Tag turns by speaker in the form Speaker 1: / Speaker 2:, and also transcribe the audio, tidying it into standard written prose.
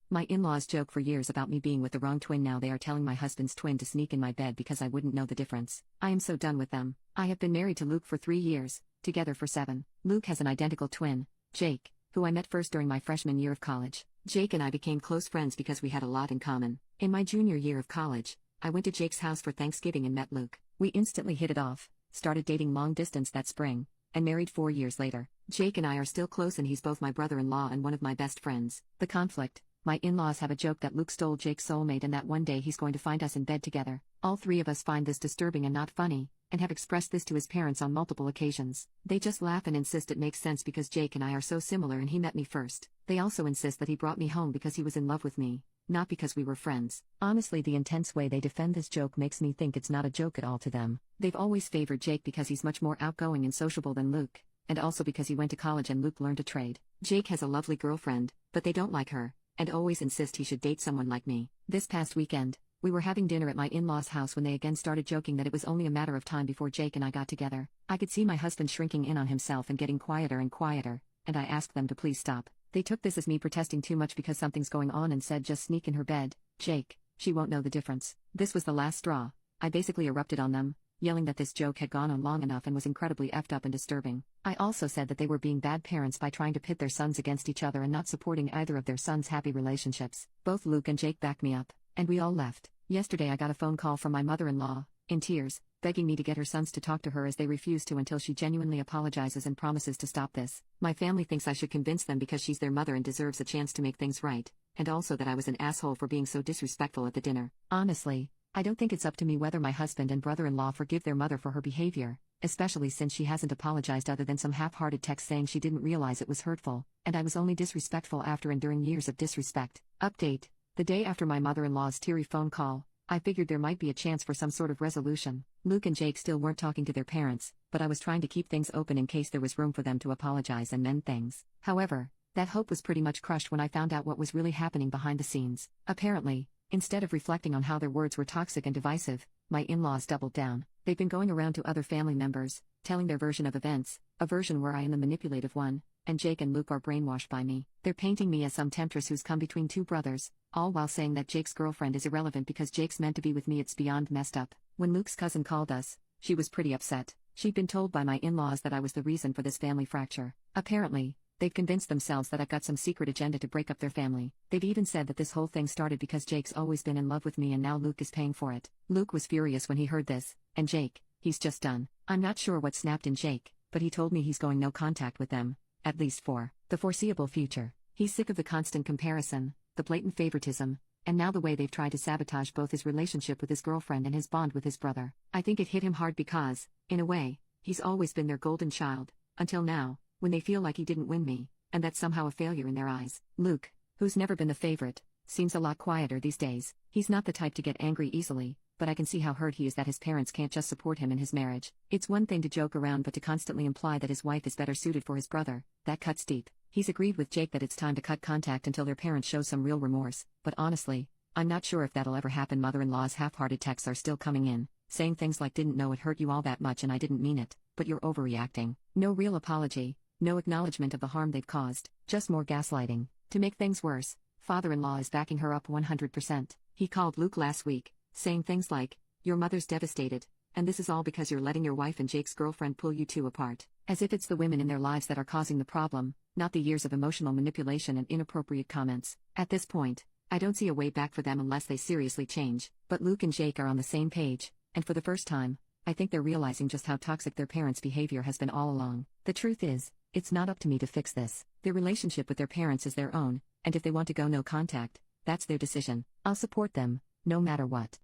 Speaker 1: My in-laws joke for years about me being with the wrong twin. Now they are telling my husband's twin to sneak in my bed because I wouldn't know the difference. I am so done with them. I have been married to Luke for 3 years, together for 7. Luke has an identical twin, Jake, who I met first during my freshman year of college. Jake and I became close friends because we had a lot in common. In my junior year of college, I went to Jake's house for Thanksgiving and met Luke. We instantly hit it off, started dating long distance that spring, and married 4 years later. Jake and I are still close and he's both my brother-in-law and one of my best friends. The conflict: my in-laws have a joke that Luke stole Jake's soulmate and that one day he's going to find us in bed together. All 3 of us find this disturbing and not funny, and have expressed this to his parents on multiple occasions. They just laugh and insist it makes sense because Jake and I are so similar and he met me first. They also insist that he brought me home because he was in love with me, not because we were friends. Honestly, the intense way they defend this joke makes me think it's not a joke at all to them. They've always favored Jake because he's much more outgoing and sociable than Luke, and also because he went to college and Luke learned a trade. Jake has a lovely girlfriend, but they don't like her, and always insist he should date someone like me. This past weekend, we were having dinner at my in-laws' house when they again started joking that it was only a matter of time before Jake and I got together. I could see my husband shrinking in on himself and getting quieter and quieter, and I asked them to please stop. They took this as me protesting too much because something's going on and said just sneak in her bed, Jake, she won't know the difference. This was the last straw. I basically erupted on them, yelling that this joke had gone on long enough and was incredibly effed up and disturbing. I also said that they were being bad parents by trying to pit their sons against each other and not supporting either of their sons' happy relationships. Both Luke and Jake backed me up, and we all left. Yesterday I got a phone call from my mother-in-law, in tears, begging me to get her sons to talk to her as they refuse to until she genuinely apologizes and promises to stop this. My family thinks I should convince them because she's their mother and deserves a chance to make things right, and also that I was an asshole for being so disrespectful at the dinner. Honestly, I don't think it's up to me whether my husband and brother-in-law forgive their mother for her behavior, especially since she hasn't apologized other than some half-hearted text saying she didn't realize it was hurtful, and I was only disrespectful after enduring years of disrespect. Update: the day after my mother-in-law's teary phone call, I figured there might be a chance for some sort of resolution. Luke and Jake still weren't talking to their parents, but I was trying to keep things open in case there was room for them to apologize and mend things. However, that hope was pretty much crushed when I found out what was really happening behind the scenes. Apparently, instead of reflecting on how their words were toxic and divisive, my in-laws doubled down. They've been going around to other family members, telling their version of events, a version where I am the manipulative one, and Jake and Luke are brainwashed by me. They're painting me as some temptress who's come between 2 brothers, all while saying that Jake's girlfriend is irrelevant because Jake's meant to be with me. It's beyond messed up. When Luke's cousin called us, she was pretty upset. She'd been told by my in-laws that I was the reason for this family fracture. Apparently, they've convinced themselves that I've got some secret agenda to break up their family. They've even said that this whole thing started because Jake's always been in love with me and now Luke is paying for it. Luke was furious when he heard this, and Jake, he's just done. I'm not sure what snapped in Jake, but he told me he's going no contact with them, at least for the foreseeable future. He's sick of the constant comparison, the blatant favoritism, and now the way they've tried to sabotage both his relationship with his girlfriend and his bond with his brother. I think it hit him hard because, in a way, he's always been their golden child, until now, when they feel like he didn't win me, and that's somehow a failure in their eyes. Luke, who's never been the favorite, seems a lot quieter these days. He's not the type to get angry easily, but I can see how hurt he is that his parents can't just support him in his marriage. It's one thing to joke around, but to constantly imply that his wife is better suited for his brother, that cuts deep. He's agreed with Jake that it's time to cut contact until their parents show some real remorse, but honestly, I'm not sure if that'll ever happen. Mother-in-law's half-hearted texts are still coming in, saying things like didn't know it hurt you all that much and I didn't mean it, but you're overreacting. No real apology, no acknowledgement of the harm they've caused, just more gaslighting. To make things worse, father-in-law is backing her up 100%. He called Luke last week, saying things like, "Your mother's devastated, and this is all because you're letting your wife and Jake's girlfriend pull you two apart." As if it's the women in their lives that are causing the problem, not the years of emotional manipulation and inappropriate comments. At this point, I don't see a way back for them unless they seriously change. But Luke and Jake are on the same page, and for the first time, I think they're realizing just how toxic their parents' behavior has been all along. The truth is, it's not up to me to fix this. Their relationship with their parents is their own, and if they want to go no contact, that's their decision. I'll support them, no matter what.